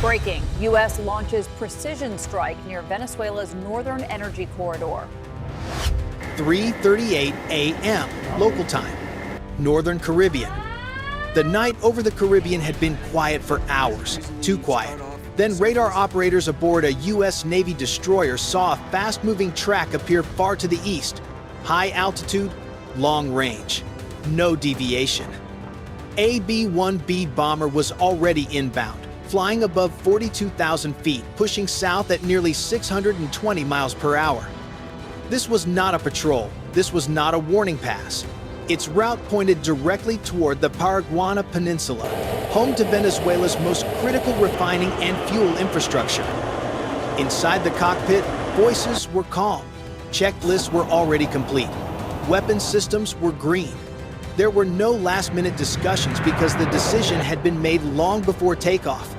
Breaking, U.S. launches precision strike near Venezuela's northern energy corridor. 3:38 a.m. local time, Northern Caribbean. The night over the Caribbean had been quiet for hours, too quiet. Then radar operators aboard a U.S. Navy destroyer saw a fast-moving track appear far to the east. High altitude, long range, no deviation. A B-1B bomber was already inbound, flying above 42,000 feet, pushing south at nearly 620 miles per hour. This was not a patrol. This was not a warning pass. Its route pointed directly toward the Paraguana Peninsula, home to Venezuela's most critical refining and fuel infrastructure. Inside the cockpit, voices were calm. Checklists were already complete. Weapon systems were green. There were no last-minute discussions because the decision had been made long before takeoff.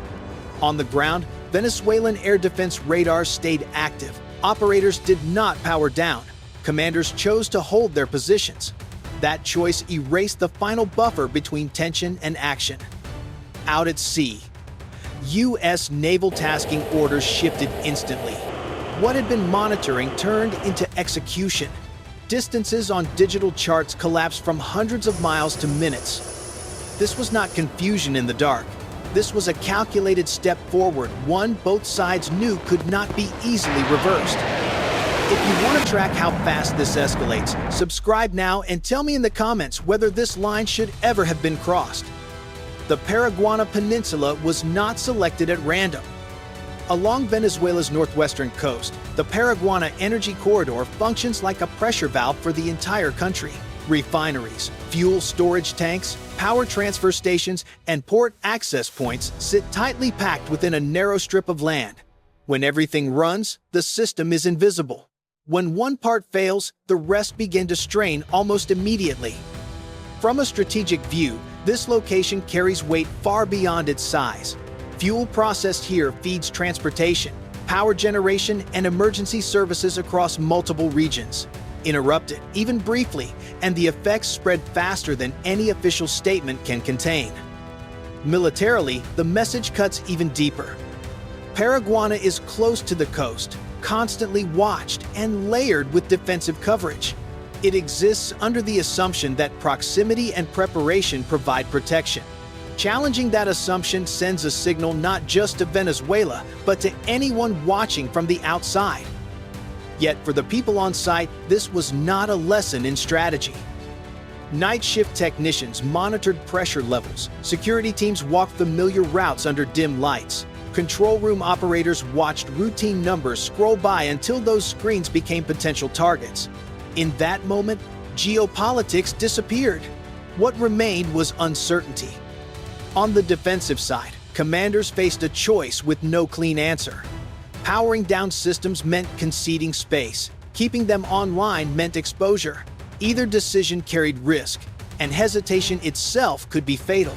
On the ground, Venezuelan air defense radars stayed active. Operators did not power down. Commanders chose to hold their positions. That choice erased the final buffer between tension and action. Out at sea, U.S. naval tasking orders shifted instantly. What had been monitoring turned into execution. Distances on digital charts collapsed from hundreds of miles to minutes. This was not confusion in the dark. This was a calculated step forward, one both sides knew could not be easily reversed. If you want to track how fast this escalates, subscribe now and tell me in the comments whether this line should ever have been crossed. The Paraguana Peninsula was not selected at random. Along Venezuela's northwestern coast, the Paraguana energy corridor functions like a pressure valve for the entire country. Refineries, fuel storage tanks, power transfer stations, and port access points sit tightly packed within a narrow strip of land. When everything runs, the system is invisible. When one part fails, the rest begin to strain almost immediately. From a strategic view, this location carries weight far beyond its size. Fuel processed here feeds transportation, power generation, and emergency services across multiple regions. Interrupted, even briefly, and the effects spread faster than any official statement can contain. Militarily, the message cuts even deeper. Paraguana is close to the coast, constantly watched and layered with defensive coverage. It exists under the assumption that proximity and preparation provide protection. Challenging that assumption sends a signal not just to Venezuela, but to anyone watching from the outside. Yet for the people on site, this was not a lesson in strategy. Night shift technicians monitored pressure levels. Security teams walked familiar routes under dim lights. Control room operators watched routine numbers scroll by until those screens became potential targets. In that moment, geopolitics disappeared. What remained was uncertainty. On the defensive side, commanders faced a choice with no clean answer. Powering down systems meant conceding space. Keeping them online meant exposure. Either decision carried risk, and hesitation itself could be fatal.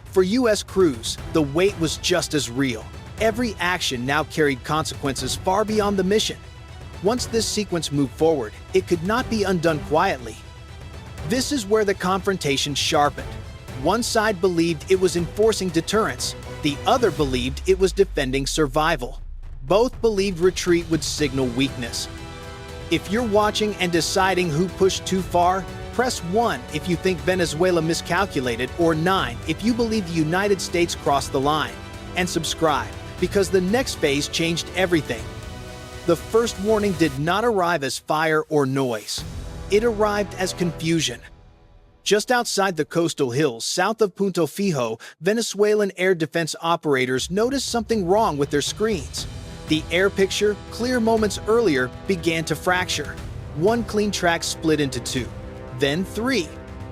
For U.S. crews, the weight was just as real. Every action now carried consequences far beyond the mission. Once this sequence moved forward, it could not be undone quietly. This is where the confrontation sharpened. One side believed it was enforcing deterrence. The other believed it was defending survival. Both believed retreat would signal weakness. If you're watching and deciding who pushed too far, press 1 if you think Venezuela miscalculated, or 9 if you believe the United States crossed the line. And subscribe, because the next phase changed everything. The first warning did not arrive as fire or noise. It arrived as confusion. Just outside the coastal hills south of Punto Fijo, Venezuelan air defense operators noticed something wrong with their screens. The air picture, clear moments earlier, began to fracture. One clean track split into 2. Then 3.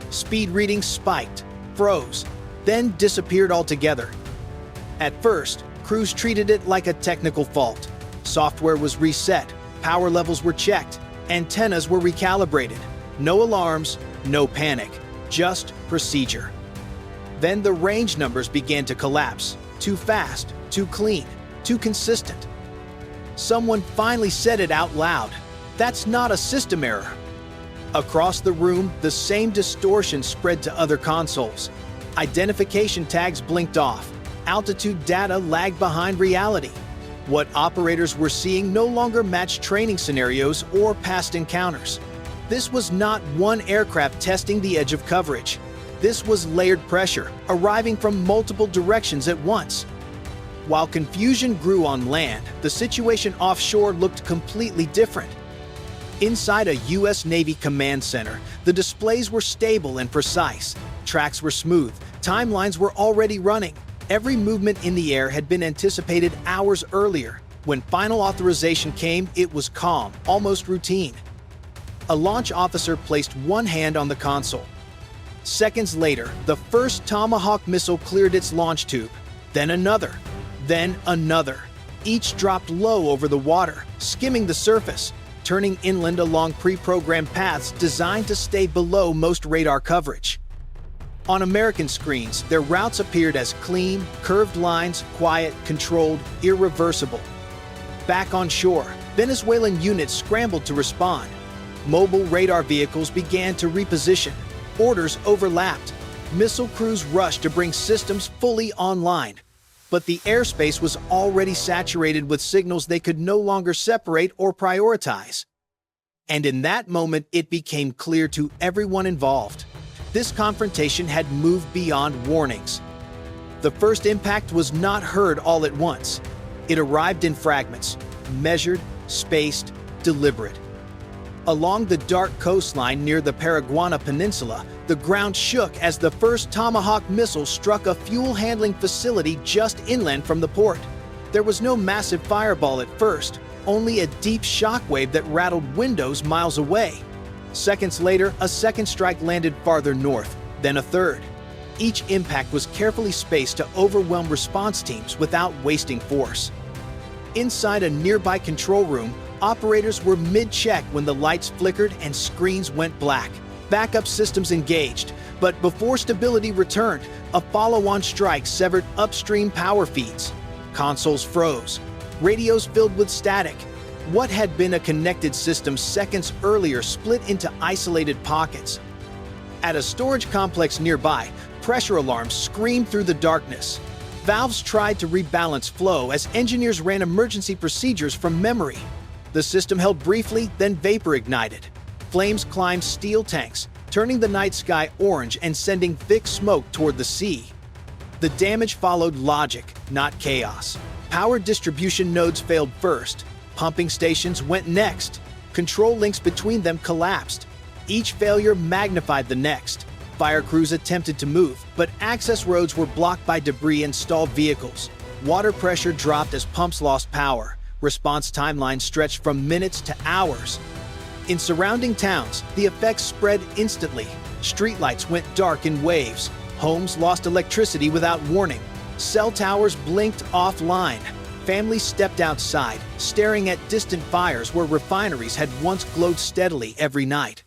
Speed readings spiked, froze, then disappeared altogether. At first, crews treated it like a technical fault. Software was reset, power levels were checked, antennas were recalibrated. No alarms, no panic, just procedure. Then the range numbers began to collapse. Too fast, too clean, too consistent. Someone finally said it out loud. That's not a system error. Across the room, the same distortion spread to other consoles. Identification tags blinked off. altitude data lagged behind reality. What operators were seeing no longer matched training scenarios or past encounters. This was not one aircraft testing the edge of coverage. This was layered pressure, arriving from multiple directions at once. While confusion grew on land, the situation offshore looked completely different. Inside a U.S. Navy command center, the displays were stable and precise. Tracks were smooth, timelines were already running. Every movement in the air had been anticipated hours earlier. When final authorization came, it was calm, almost routine. A launch officer placed one hand on the console. Seconds later, the first Tomahawk missile cleared its launch tube. Then another. Each dropped low over the water, skimming the surface, turning inland along pre-programmed paths designed to stay below most radar coverage. On American screens, their routes appeared as clean, curved lines, quiet, controlled, irreversible. Back on shore, Venezuelan units scrambled to respond. Mobile radar vehicles began to reposition. Orders overlapped. Missile crews rushed to bring systems fully online. But the airspace was already saturated with signals they could no longer separate or prioritize. And in that moment, it became clear to everyone involved. This confrontation had moved beyond warnings. The first impact was not heard all at once. It arrived in fragments, measured, spaced, deliberate. Along the dark coastline near the Paraguana Peninsula, the ground shook as the first Tomahawk missile struck a fuel handling facility just inland from the port. There was no massive fireball at first, only a deep shockwave that rattled windows miles away. Seconds later, a second strike landed farther north, then a third. Each impact was carefully spaced to overwhelm response teams without wasting force. Inside a nearby control room, operators were mid-check when the lights flickered and screens went black. Backup systems engaged, but before stability returned, a follow-on strike severed upstream power feeds. Consoles froze. Radios filled with static. What had been a connected system seconds earlier split into isolated pockets. At a storage complex nearby, pressure alarms screamed through the darkness. Valves tried to rebalance flow as engineers ran emergency procedures from memory. The system held briefly, then vapor ignited. Flames climbed steel tanks, turning the night sky orange and sending thick smoke toward the sea. The damage followed logic, not chaos. Power distribution nodes failed first. Pumping stations went next. Control links between them collapsed. Each failure magnified the next. Fire crews attempted to move, but access roads were blocked by debris and stalled vehicles. Water pressure dropped as pumps lost power. Response timelines stretched from minutes to hours. In surrounding towns, the effects spread instantly. Streetlights went dark in waves. Homes lost electricity without warning. Cell towers blinked offline. Families stepped outside, staring at distant fires where refineries had once glowed steadily every night.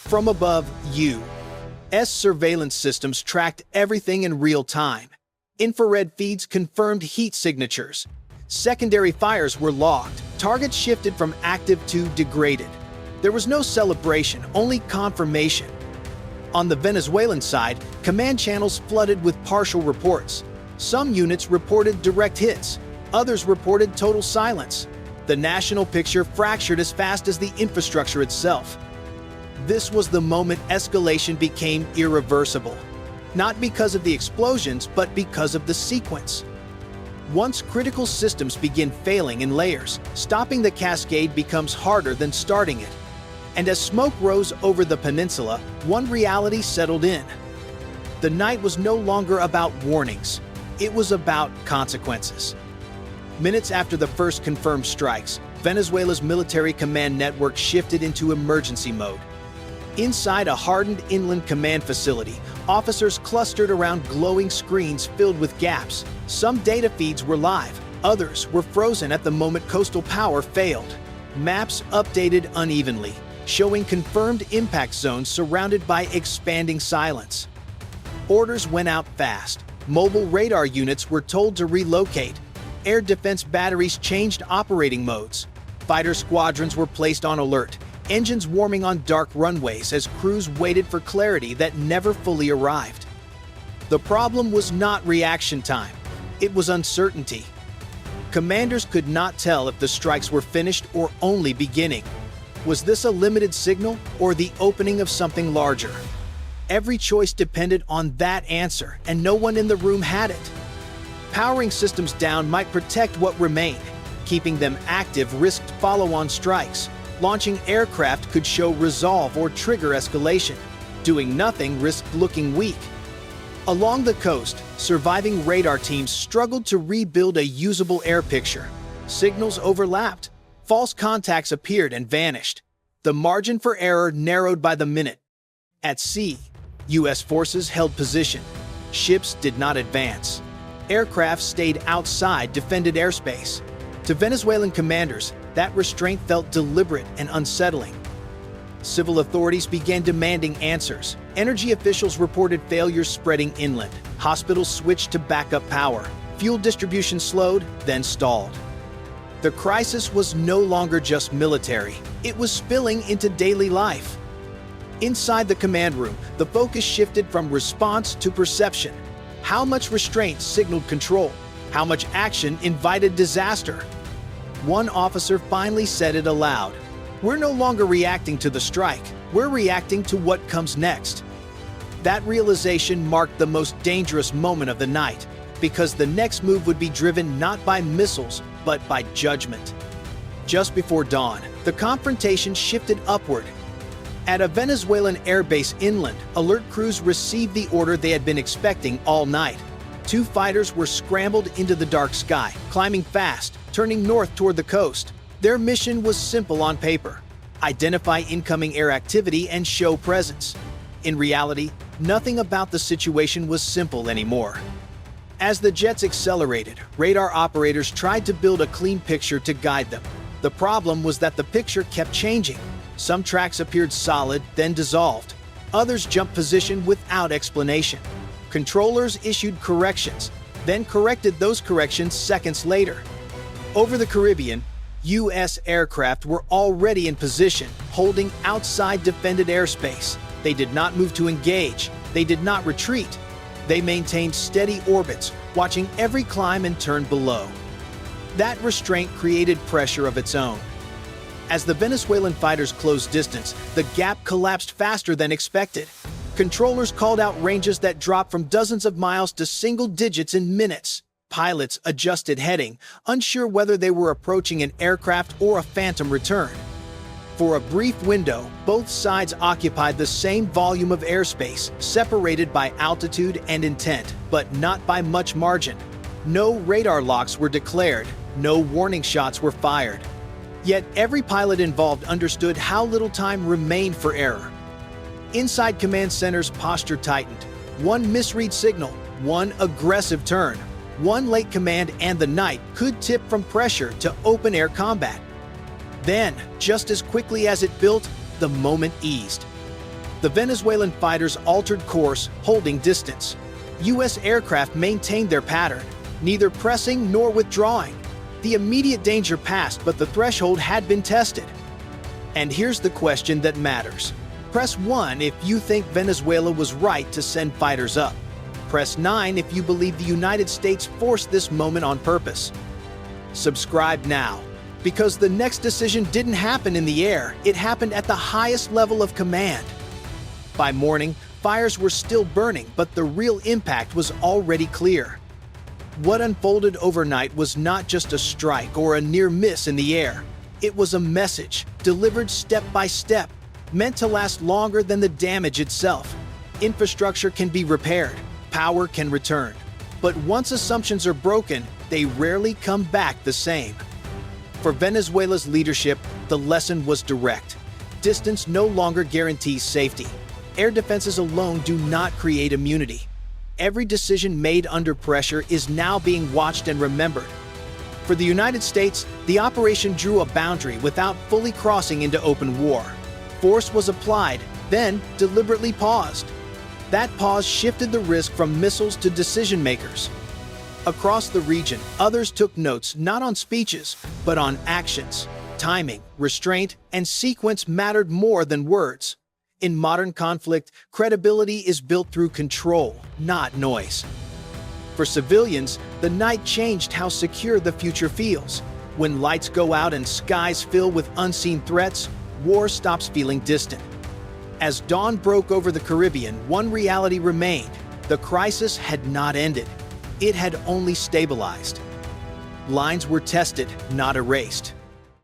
From above, U.S. surveillance systems tracked everything in real time. Infrared feeds confirmed heat signatures. Secondary fires were logged. Targets shifted from active to degraded. There was no celebration, only confirmation. On the Venezuelan side, command channels flooded with partial reports. Some units reported direct hits. Others reported total silence. The national picture fractured as fast as the infrastructure itself. This was the moment escalation became irreversible. Not because of the explosions, but because of the sequence. Once critical systems begin failing in layers, stopping the cascade becomes harder than starting it. And as smoke rose over the peninsula, one reality settled in. The night was no longer about warnings. It was about consequences. Minutes after the first confirmed strikes, Venezuela's military command network shifted into emergency mode. Inside a hardened inland command facility, officers clustered around glowing screens filled with gaps. Some data feeds were live, others were frozen at the moment coastal power failed. Maps updated unevenly, showing confirmed impact zones surrounded by expanding silence. Orders went out fast. Mobile radar units were told to relocate. Air defense batteries changed operating modes. Fighter squadrons were placed on alert, engines warming on dark runways as crews waited for clarity that never fully arrived. The problem was not reaction time. It was uncertainty. Commanders could not tell if the strikes were finished or only beginning. Was this a limited signal or the opening of something larger? Every choice depended on that answer, and no one in the room had it. Powering systems down might protect what remained. Keeping them active risked follow-on strikes. Launching aircraft could show resolve or trigger escalation. Doing nothing risked looking weak. Along the coast, surviving radar teams struggled to rebuild a usable air picture. Signals overlapped. False contacts appeared and vanished. The margin for error narrowed by the minute. At sea, U.S. forces held position. Ships did not advance. Aircraft stayed outside defended airspace. To Venezuelan commanders, that restraint felt deliberate and unsettling. Civil authorities began demanding answers. Energy officials reported failures spreading inland. Hospitals switched to backup power. Fuel distribution slowed, then stalled. The crisis was no longer just military. It was spilling into daily life. Inside the command room, the focus shifted from response to perception. How much restraint signaled control? How much action invited disaster? One officer finally said it aloud. "We're no longer reacting to the strike. We're reacting to what comes next." That realization marked the most dangerous moment of the night, because the next move would be driven not by missiles, but by judgment. Just before dawn, the confrontation shifted upward. At a Venezuelan airbase inland, alert crews received the order they had been expecting all night. Two fighters were scrambled into the dark sky, climbing fast, turning north toward the coast. Their mission was simple on paper: identify incoming air activity and show presence. In reality, nothing about the situation was simple anymore. As the jets accelerated, radar operators tried to build a clean picture to guide them. The problem was that the picture kept changing. Some tracks appeared solid, then dissolved. Others jumped position without explanation. Controllers issued corrections, then corrected those corrections seconds later. Over the Caribbean, U.S. aircraft were already in position, holding outside defended airspace. They did not move to engage. They did not retreat. They maintained steady orbits, watching every climb and turn below. That restraint created pressure of its own. As the Venezuelan fighters closed distance, the gap collapsed faster than expected. Controllers called out ranges that dropped from dozens of miles to single digits in minutes. Pilots adjusted heading, unsure whether they were approaching an aircraft or a phantom return. For a brief window, both sides occupied the same volume of airspace, separated by altitude and intent, but not by much margin. No radar locks were declared, no warning shots were fired. Yet every pilot involved understood how little time remained for error. Inside command centers, posture tightened. One misread signal, one aggressive turn, one late command, and the night could tip from pressure to open-air combat. Then, just as quickly as it built, the moment eased. The Venezuelan fighters altered course, holding distance. U.S. aircraft maintained their pattern, neither pressing nor withdrawing. The immediate danger passed, but the threshold had been tested. And here's the question that matters. Press 1 if you think Venezuela was right to send fighters up. Press 9 if you believe the United States forced this moment on purpose. Subscribe now, because the next decision didn't happen in the air, it happened at the highest level of command. By morning, fires were still burning, but the real impact was already clear. What unfolded overnight was not just a strike or a near miss in the air. It was a message, delivered step by step, meant to last longer than the damage itself. Infrastructure can be repaired, power can return. But once assumptions are broken, they rarely come back the same. For Venezuela's leadership, the lesson was direct. Distance no longer guarantees safety. Air defenses alone do not create immunity. Every decision made under pressure is now being watched and remembered. For the United States, the operation drew a boundary without fully crossing into open war. Force was applied, then deliberately paused. That pause shifted the risk from missiles to decision makers. Across the region, others took notes not on speeches, but on actions. Timing, restraint, and sequence mattered more than words. In modern conflict, credibility is built through control, not noise. For civilians, the night changed how secure the future feels. When lights go out and skies fill with unseen threats, war stops feeling distant. As dawn broke over the Caribbean, one reality remained: the crisis had not ended. It had only stabilized. Lines were tested, not erased.